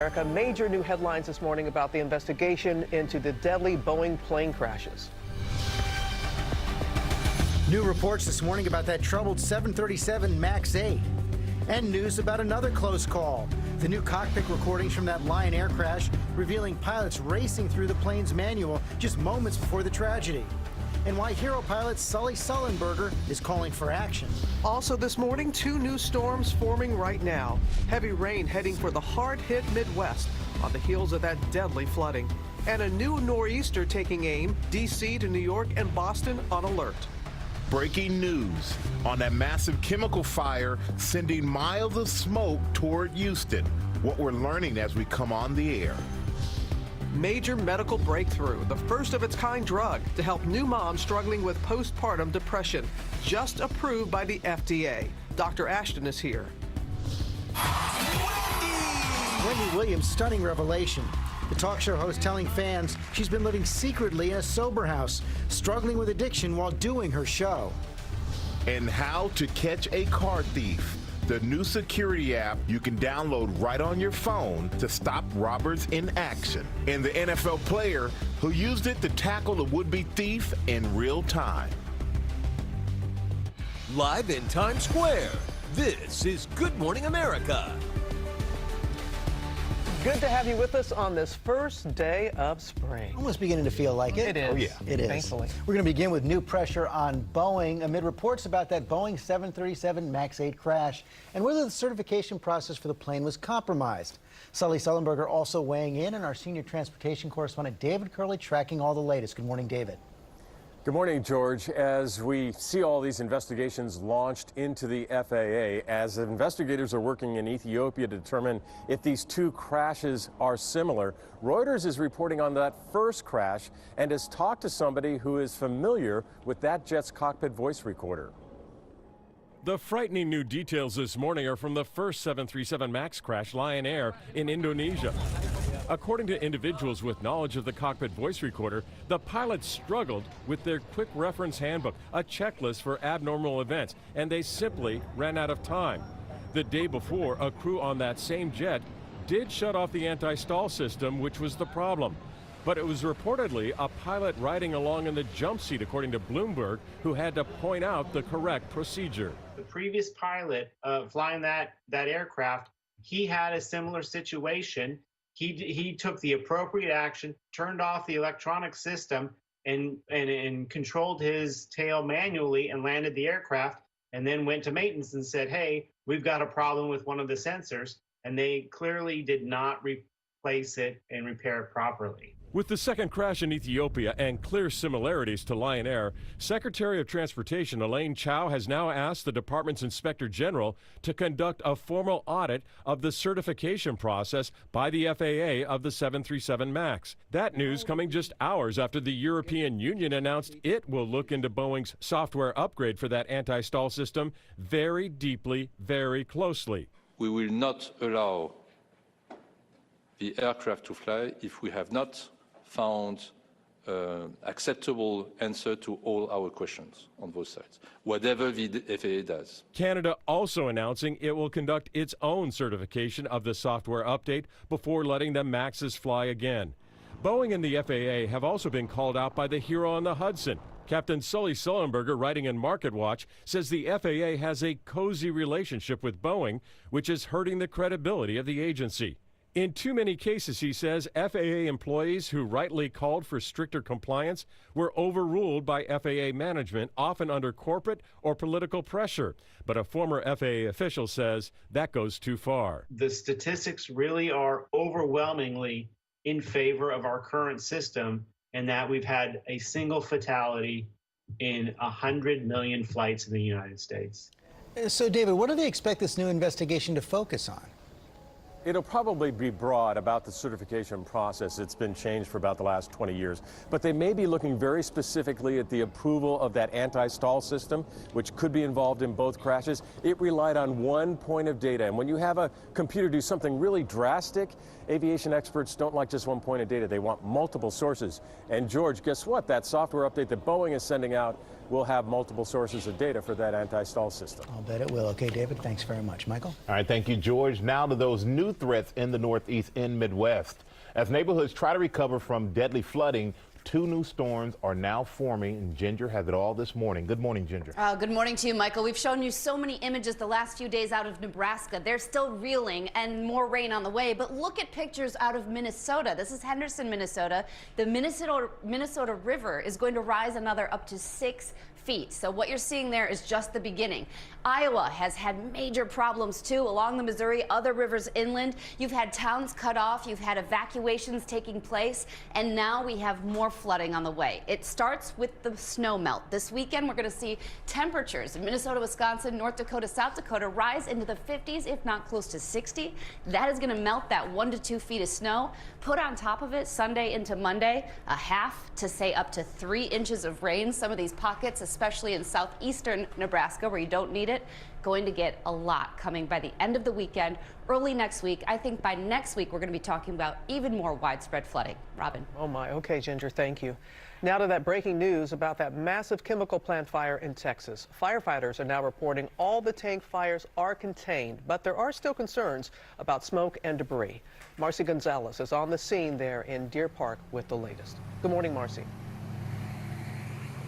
America, major new headlines this morning about the investigation into the deadly Boeing plane crashes. New reports this morning about that troubled 737 MAX 8. And news about another close call. The new cockpit recordings from that Lion Air crash revealing pilots racing through the plane's manual just moments before the tragedy. And why hero pilot Sully Sullenberger is calling for action. Also this morning, two new storms forming right now. Heavy rain heading for the hard-hit Midwest on the heels of that deadly flooding. And a new nor'easter taking aim, D.C. to New York and Boston on alert. Breaking news on that massive chemical fire sending miles of smoke toward Houston. What we're learning as we come on the air. Major medical breakthrough, the first of its kind drug to help new moms struggling with postpartum depression, just approved by the FDA. Dr. Ashton is here. Wendy Williams' stunning revelation. The talk show host telling fans she's been living secretly in a sober house, struggling with addiction while doing her show. And how to catch a car thief. The new security app you can download right on your phone to stop robbers in action. And the NFL player who used it to tackle the would-be thief in real time. Live in Times Square, this is Good Morning America. Good to have you with us on this first day of spring. Almost beginning to feel like it. It is. Oh, yeah. It is. Thankfully. We're going to begin with new pressure on Boeing amid reports about that Boeing 737 MAX 8 crash and whether the certification process for the plane was compromised. Sully Sullenberger also weighing in, and our senior transportation correspondent David Curley tracking all the latest. Good morning, David. Good morning, George. As we see all these investigations launched into the FAA, as investigators are working in Ethiopia to determine if these two crashes are similar, Reuters is reporting on that first crash and has talked to somebody who is familiar with that jet's cockpit voice recorder. The frightening new details this morning are from the first 737 MAX crash, Lion Air, in Indonesia. According to individuals with knowledge of the cockpit voice recorder, the pilots struggled with their quick reference handbook, a checklist for abnormal events, and they simply ran out of time. The day before, a crew on that same jet did shut off the anti-stall system, which was the problem. But it was reportedly a pilot riding along in the jump seat, according to Bloomberg, who had to point out the correct procedure. The previous pilot flying that aircraft, he had a similar situation. He took the appropriate action, turned off the electronic system, and controlled his tail manually and landed the aircraft, and then went to maintenance and said, hey, we've got a problem with one of the sensors, and they clearly did not replace it and repair it properly. With the second crash in Ethiopia and clear similarities to Lion Air, Secretary of Transportation Elaine Chao has now asked the department's Inspector General to conduct a formal audit of the certification process by the FAA of the 737 MAX. That news coming just hours after the European Union announced it will look into Boeing's software upgrade for that anti-stall system very deeply, very closely. We will not allow the aircraft to fly if we have not found acceptable answer to all our questions on both sides, whatever the FAA does. Canada also announcing it will conduct its own certification of the software update before letting the MAXs fly again. Boeing and the FAA have also been called out by the hero on the Hudson. Captain Sully Sullenberger, writing in MarketWatch, says the FAA has a cozy relationship with Boeing, which is hurting the credibility of the agency. In too many cases, he says, FAA employees who rightly called for stricter compliance were overruled by FAA management, often under corporate or political pressure. But a former FAA official says that goes too far. The statistics really are overwhelmingly in favor of our current system, and that we've had a single fatality in 100 million flights in the United States. So, David, what do they expect this new investigation to focus on? It'll probably be broad about the certification process. It's been changed for about the last 20 years. But they may be looking very specifically at the approval of that anti-stall system, which could be involved in both crashes. It relied on one point of data. And when you have a computer do something really drastic, aviation experts don't like just one point of data. They want multiple sources. And George, guess what? That software update that Boeing is sending out we'll have multiple sources of data for that anti-stall system. I'll bet it will. Okay, David, thanks very much. Michael? All right, thank you, George. Now to those new threats in the Northeast and Midwest. As neighborhoods try to recover from deadly flooding, 2 new storms are now forming, and Ginger has it all this morning. Good morning, Ginger. Good morning to you, Michael. We've shown you so many images the last few days out of Nebraska. They're still reeling and more rain on the way, but look at pictures out of Minnesota. This is Henderson, Minnesota. The Minnesota River is going to rise another up to 6 feet. So what you're seeing there is just the beginning. Iowa has had major problems too along the Missouri, other rivers inland. You've had towns cut off, you've had evacuations taking place, and now we have more flooding on the way. It starts with the snow melt. This weekend we're going to see temperatures in Minnesota, Wisconsin, North Dakota, South Dakota rise into the 50s, if not close to 60. That is going to melt that 1 to 2 feet of snow. Put on top of it Sunday into Monday, a half to say up to 3 inches of rain. Some of these pockets, especially in southeastern Nebraska where you don't need it, going to get a lot coming by the end of the weekend, early next week. I think by next week we're going to be talking about even more widespread flooding. Robin. Oh my. Okay, Ginger, thank you. Now to that breaking news about that massive chemical plant fire in Texas. Firefighters are now reporting all the tank fires are contained, but there are still concerns about smoke and debris. Marcy Gonzalez is on the scene there in Deer Park with the latest. Good morning, Marcy.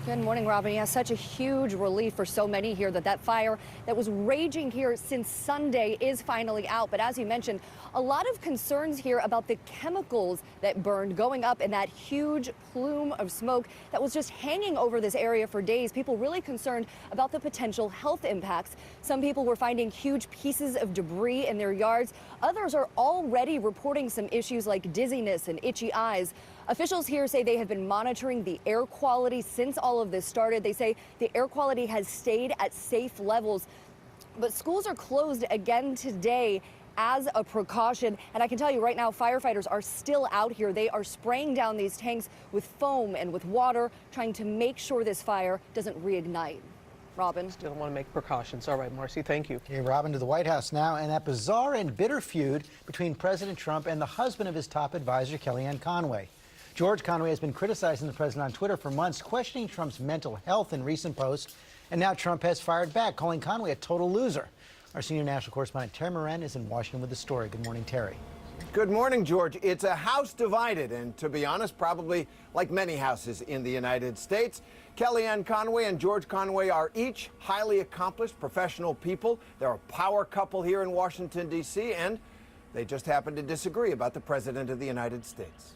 Good morning, Robin. Yeah, such a huge relief for so many here that fire that was raging here since Sunday is finally out. But as you mentioned, a lot of concerns here about the chemicals that burned going up in that huge plume of smoke that was just hanging over this area for days. People really concerned about the potential health impacts. Some people were finding huge pieces of debris in their yards. Others are already reporting some issues like dizziness and itchy eyes. Officials here say they have been monitoring the air quality since all of this started. They say the air quality has stayed at safe levels, but schools are closed again today as a precaution. And I can tell you right now, firefighters are still out here. They are spraying down these tanks with foam and with water, trying to make sure this fire doesn't reignite. Robin. Still want to make precautions. All right, Marcy, thank you. Okay, Robin, to the White House now, and that bizarre and bitter feud between President Trump and the husband of his top advisor, Kellyanne Conway. George Conway has been criticizing the president on Twitter for months, questioning Trump's mental health in recent posts, and now Trump has fired back, calling Conway a total loser. Our senior national correspondent Terry Moran is in Washington with the story. Good morning, Terry. Good morning, George. It's a house divided, and to be honest, probably like many houses in the United States. Kellyanne Conway and George Conway are each highly accomplished professional people. They're a power couple here in Washington, D.C., and they just happen to disagree about the President of the United States.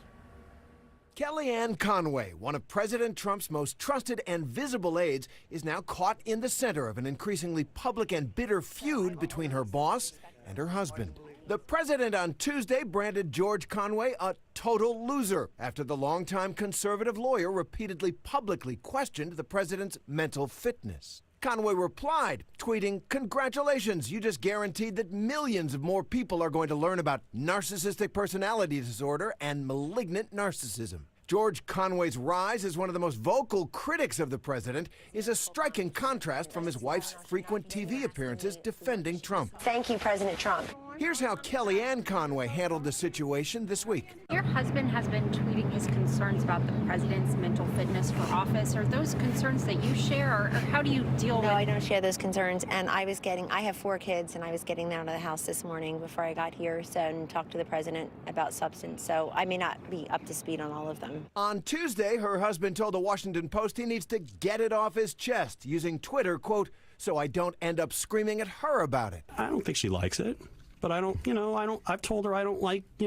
Kellyanne Conway, one of President Trump's most trusted and visible aides, is now caught in the center of an increasingly public and bitter feud between her boss and her husband. The president on Tuesday branded George Conway a total loser after the longtime conservative lawyer repeatedly publicly questioned the president's mental fitness. Conway replied, tweeting, "Congratulations, you just guaranteed that millions of more people are going to learn about narcissistic personality disorder and malignant narcissism." George Conway's rise as one of the most vocal critics of the president is a striking contrast from his wife's frequent TV appearances defending Trump. Thank you, President Trump. Here's how Kellyanne Conway handled the situation this week. Your husband has been tweeting his concerns about the president's mental fitness for office. Are those concerns that you share, or how do you deal with? No, I don't share those concerns. And I have 4 kids, and I was getting them out of the house this morning before I got here and talked to the president about substance. So I may not be up to speed on all of them. On Tuesday, her husband told the Washington Post he needs to get it off his chest, using Twitter, quote, "so I don't end up screaming at her about it." I don't think she likes it. But I've told her I don't like, the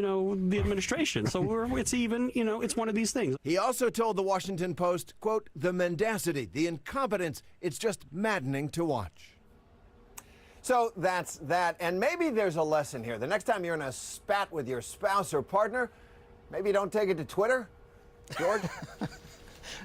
administration. So it's even, it's one of these things. He also told the Washington Post, quote, "the mendacity, the incompetence, it's just maddening to watch." So that's that. And maybe there's a lesson here. The next time you're in a spat with your spouse or partner, maybe don't take it to Twitter. George?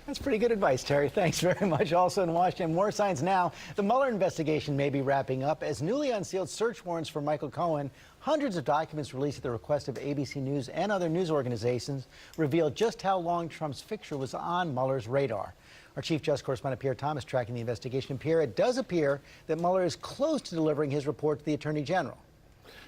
That's pretty good advice, Terry. Thanks very much. Also in Washington, more signs now. The Mueller investigation may be wrapping up as newly unsealed search warrants for Michael Cohen, hundreds of documents released at the request of ABC News and other news organizations, reveal just how long Trump's fixture was on Mueller's radar. Our Chief Justice correspondent Pierre Thomas tracking the investigation. Pierre, it does appear that Mueller is close to delivering his report to the Attorney General.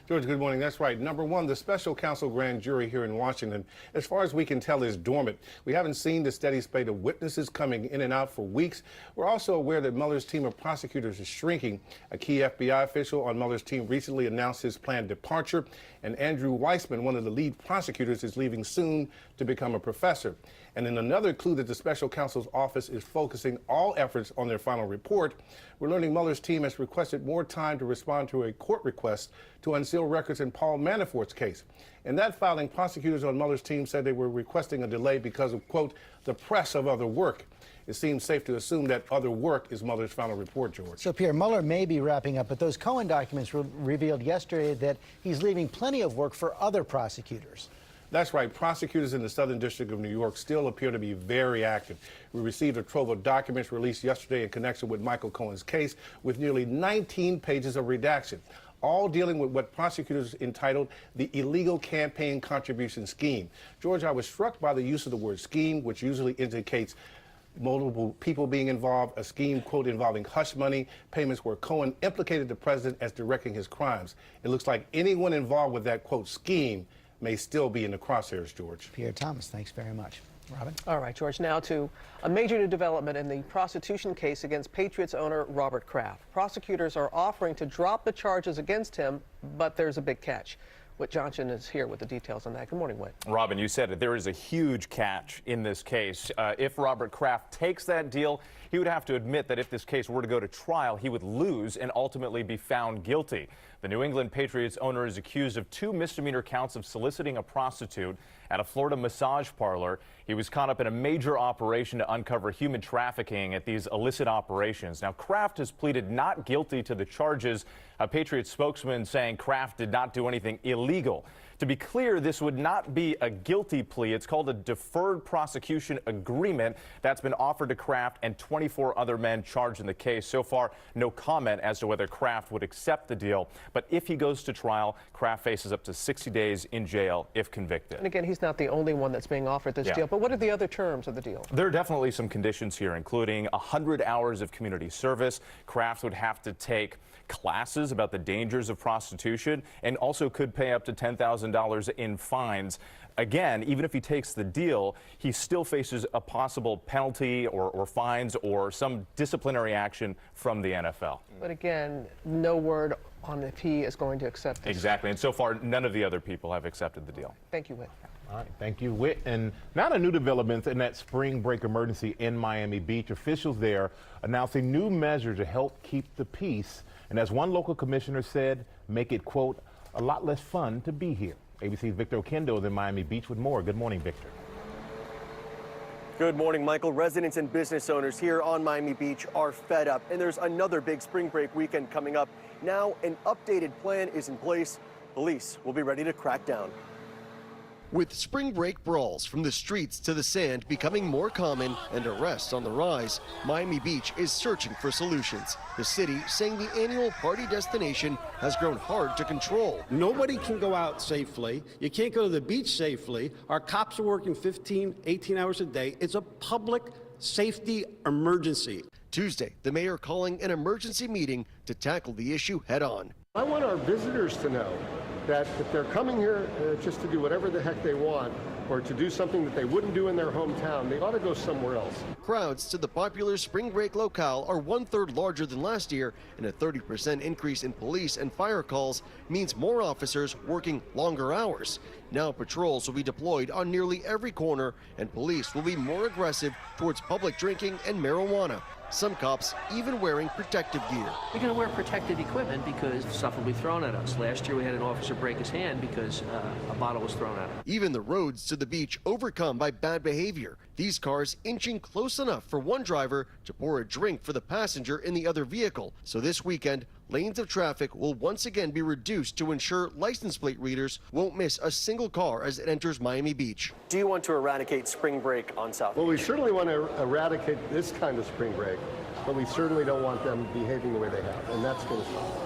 George, good morning. That's right. Number one, the special counsel grand jury here in Washington, as far as we can tell, is dormant. We haven't seen the steady spate of witnesses coming in and out for weeks. We're also aware that Mueller's team of prosecutors is shrinking. A key FBI official on Mueller's team recently announced his planned departure, and Andrew Weissman, one of the lead prosecutors, is leaving soon to become a professor. And in another clue that the special counsel's office is focusing all efforts on their final report, we're learning Mueller's team has requested more time to respond to a court request to unseal records in Paul Manafort's case. In that filing, prosecutors on Mueller's team said they were requesting a delay because of, quote, the press of other work. It seems safe to assume that other work is Mueller's final report, George. So, Pierre, Mueller may be wrapping up, but those Cohen documents revealed yesterday that he's leaving plenty of work for other prosecutors. That's right. Prosecutors in the Southern District of New York still appear to be very active. We received a trove of documents released yesterday in connection with Michael Cohen's case with nearly 19 pages of redaction, all dealing with what prosecutors entitled the illegal campaign contribution scheme. George, I was struck by the use of the word scheme, which usually indicates multiple people being involved, a scheme, quote, involving hush money payments where Cohen implicated the president as directing his crimes. It looks like anyone involved with that, quote, scheme may still be in the crosshairs, George. Pierre Thomas, thanks very much. Robin? All right, George, now to a major new development in the prostitution case against Patriots owner Robert Kraft. Prosecutors are offering to drop the charges against him, but there's a big catch. Whit Johnson is here with the details on that. Good morning, Whit. Robin, you said it. There is a huge catch in this case. If Robert Kraft takes that deal, he would have to admit that if this case were to go to trial, he would lose and ultimately be found guilty. The New England Patriots owner is accused of 2 misdemeanor counts of soliciting a prostitute at a Florida massage parlor. He was caught up in a major operation to uncover human trafficking at these illicit operations. Now, Kraft has pleaded not guilty to the charges. A Patriots spokesman saying Kraft did not do anything illegal. To be clear, this would not be a guilty plea. It's called a deferred prosecution agreement that's been offered to Kraft and 24 other men charged in the case. So far, no comment as to whether Kraft would accept the deal. But if he goes to trial, Kraft faces up to 60 days in jail if convicted. And again, he's not the only one that's being offered this deal. But what are the other terms of the deal? There are definitely some conditions here, including 100 hours of community service. Kraft would have to take classes about the dangers of prostitution and also could pay up to $10,000 in fines. Again, even if he takes the deal, he still faces a possible penalty or fines or some disciplinary action from the NFL. But again, no word on if he is going to accept this. Exactly. And so far, none of the other people have accepted the deal. Thank you, Whit. All right, thank you, Whit. And now a new development in that spring break emergency in Miami Beach. Officials there announcing new measures to help keep the peace. And as one local commissioner said, make it, quote, a lot less fun to be here. ABC's Victor Okendo is in Miami Beach with more. Good morning, Victor. Good morning, Michael. Residents and business owners here on Miami Beach are fed up, and there's another big spring break weekend coming up. Now, an updated plan is in place. Police will be ready to crack down. With spring break brawls from the streets to the sand becoming more common and arrests on the rise, Miami Beach is searching for solutions. The city saying the annual party destination has grown hard to control. Nobody can go out safely. You can't go to the beach safely. Our cops are working 15, 18 hours a day. It's a public safety emergency. Tuesday, the mayor calling an emergency meeting to tackle the issue head on. I want our visitors to know that if they're coming here just to do whatever the heck they want or to do something that they wouldn't do in their hometown, they ought to go somewhere else. Crowds to the popular spring break locale are 1/3 larger than last year, and a 30% increase in police and fire calls means more officers working longer hours. Now patrols will be deployed on nearly every corner, and police will be more aggressive towards public drinking and marijuana. Some cops even wearing protective gear. We're going to wear protective equipment because stuff will be thrown at us. Last year we had an officer break his hand because a bottle was thrown at him. Even the roads to the beach overcome by bad behavior. These cars inching close enough for one driver to pour a drink for the passenger in the other vehicle. So this weekend, lanes of traffic will once again be reduced to ensure license plate readers won't miss a single car as it enters Miami Beach. Do you want to eradicate spring break on South Beach? Well, we certainly want to eradicate this kind of spring break, but we certainly don't want them behaving the way they have, and that's going to stop.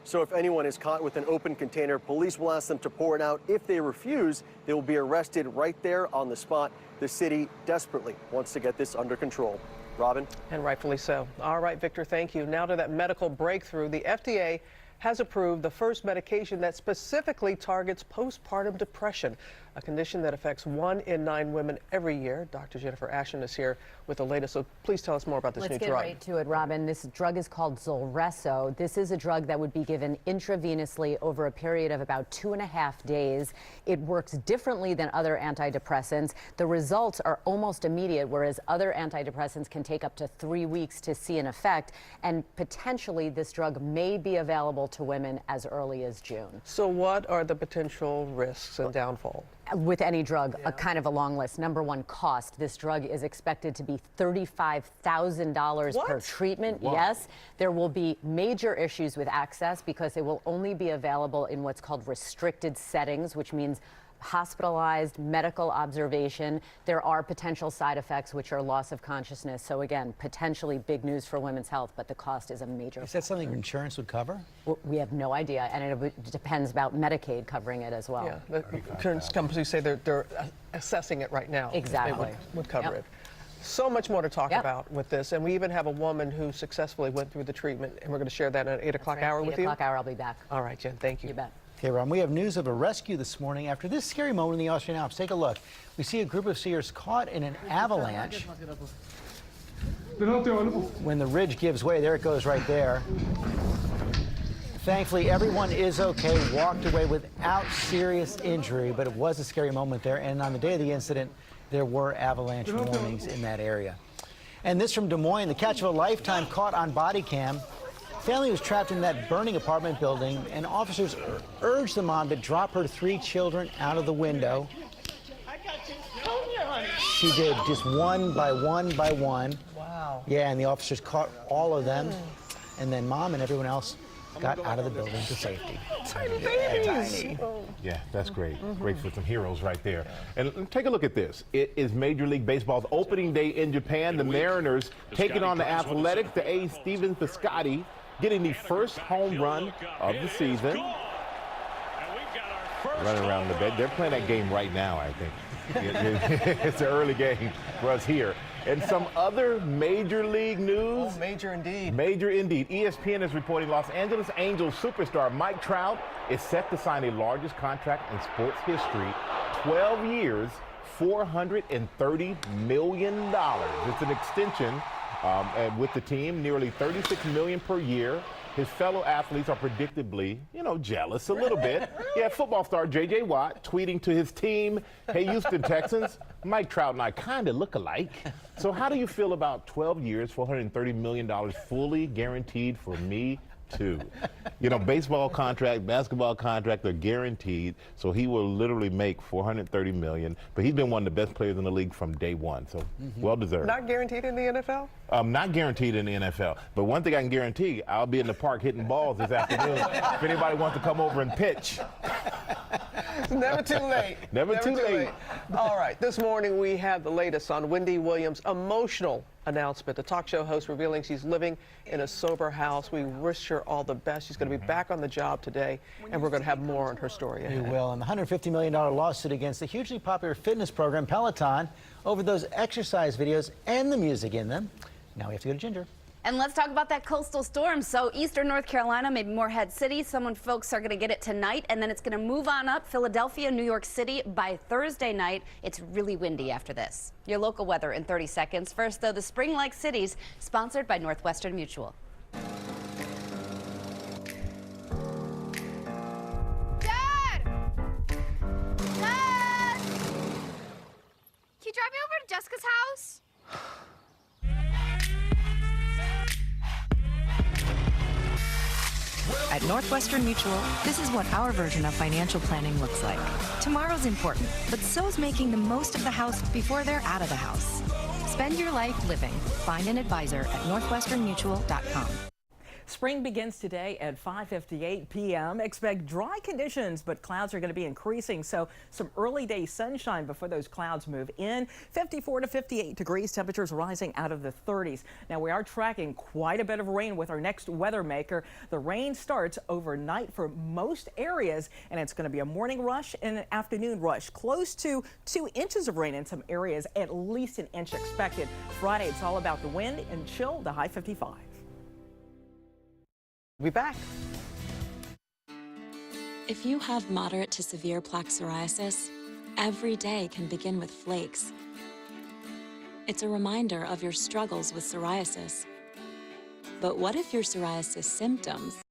So if anyone is caught with an open container, police will ask them to pour it out. If they refuse, they will be arrested right there on the spot. The city desperately wants to get this under control. Robin? And rightfully so. All right, Victor, thank you. Now to that medical breakthrough. The FDA has approved the first medication that specifically targets postpartum depression, a condition that affects 1 in 9 women every year. Dr. Jennifer Ashton is here with the latest, so please tell us more about this new drug. Let's get right to it, Robin. This drug is called Zulresso. This is a drug that would be given intravenously over a period of about 2.5 days. It works differently than other antidepressants. The results are almost immediate, whereas other antidepressants can take up to 3 weeks to see an effect, and potentially this drug may be available to women as early as June. So what are the potential risks and downfall? With any drug, a kind of a long list. Number one, cost. This drug is expected to be $35,000 per treatment. Wow. Yes, there will be major issues with access because it will only be available in what's called restricted settings, which means hospitalized medical observation. There are potential side effects, which are loss of consciousness. So again, potentially big news for women's health, but the cost is a major. Is that something insurance would cover? We have no idea, and it depends about Medicaid covering it as well. Yeah, the insurance companies say they're assessing it right now. Exactly. They would cover it. So much more to talk about with this, and we even have a woman who successfully went through the treatment, and we're going to share that at 8 o'clock hour with you. 8 o'clock hour, I'll be back. All right, Jen, thank you. You bet. Okay, Ron, we have news of a rescue this morning after this scary moment in the Austrian Alps. Take a look. We see a group of skiers caught in an avalanche. When the ridge gives way, there it goes right there. Thankfully, everyone is okay, walked away without serious injury, but it was a scary moment there. And on the day of the incident, there were avalanche warnings in that area. And this from Des Moines, the catch of a lifetime caught on body cam. Family was trapped in that burning apartment building, and officers urged the mom to drop her 3 children out of the window. She did, just one by one by one. Wow. Yeah, and the officers caught all of them, and then mom and everyone else got out of the building to safety. Tiny babies. Yeah, that's great. Great for some heroes right there. And take a look at this. It is Major League Baseball's opening day in Japan. The Mariners taking on the Athletics. The A's Steven Piscotty getting the first home run of the season. Running around the bed. They're playing that game right now, I think. It's an early game for us here. And some other major league news. Oh, major indeed. Major indeed. ESPN is reporting Los Angeles Angels superstar Mike Trout is set to sign the largest contract in sports history. 12 years, $430 million. It's an extension with the team, nearly $36 million per year. His fellow athletes are predictably, jealous a little bit. Yeah, football star J.J. Watt tweeting to his team, "Hey, Houston Texans, Mike Trout and I kind of look alike. So how do you feel about 12 years, $430 million fully guaranteed for me too?" Baseball contract, basketball contract are guaranteed, so he will literally make $430 million. But he's been one of the best players in the league from day one, so well deserved. Not guaranteed in the NFL? Not guaranteed in the NFL. But one thing I can guarantee, I'll be in the park hitting balls this afternoon if anybody wants to come over and pitch. It's never too late. Never too late. All right, this morning we have the latest on Wendy Williams' emotional announcement. The talk show host revealing she's living in a sober house. We wish her all the best. She's going to be back on the job today, and we're going to have more on her story ahead. We will. And the $150 million lawsuit against the hugely popular fitness program Peloton over those exercise videos and the music in them. Now we have to go to Ginger. And let's talk about that coastal storm. So eastern North Carolina, maybe Morehead City. Folks are going to get it tonight, and then it's going to move on up Philadelphia, New York City by Thursday night. It's really windy after this. Your local weather in 30 seconds. First, though, the Spring-like cities, sponsored by Northwestern Mutual. Dad! Dad! Can you drive me over to Jessica's house? At Northwestern Mutual, this is what our version of financial planning looks like. Tomorrow's important, but so's making the most of the house before they're out of the house. Spend your life living. Find an advisor at northwesternmutual.com. Spring begins today at 5:58 p.m. Expect dry conditions, but clouds are going to be increasing, so some early day sunshine before those clouds move in. 54 to 58 degrees, temperatures rising out of the 30s. Now, we are tracking quite a bit of rain with our next weather maker. The rain starts overnight for most areas, and it's going to be a morning rush and an afternoon rush. Close to 2 inches of rain in some areas, at least an inch expected. Friday, it's all about the wind and chill, the high 55. We'll be back. If you have moderate to severe plaque psoriasis, every day can begin with flakes. It's a reminder of your struggles with psoriasis. But what if your psoriasis symptoms